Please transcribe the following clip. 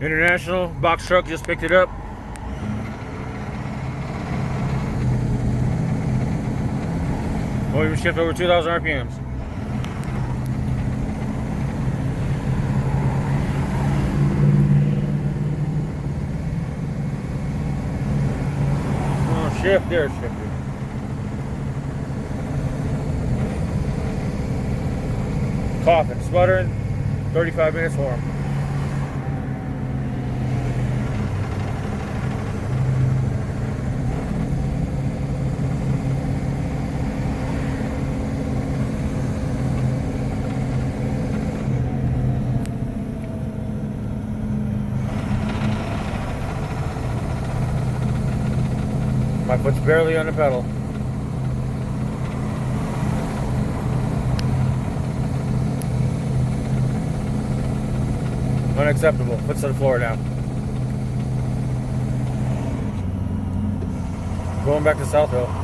International box truck just picked it up. Won't even shift over 2,000 RPMs. Oh, shift, there, shifted. Coughing, sputtering, 35 minutes for him. My foot's barely on the pedal. Unacceptable. Foot's to the floor now. Going back to South Hill.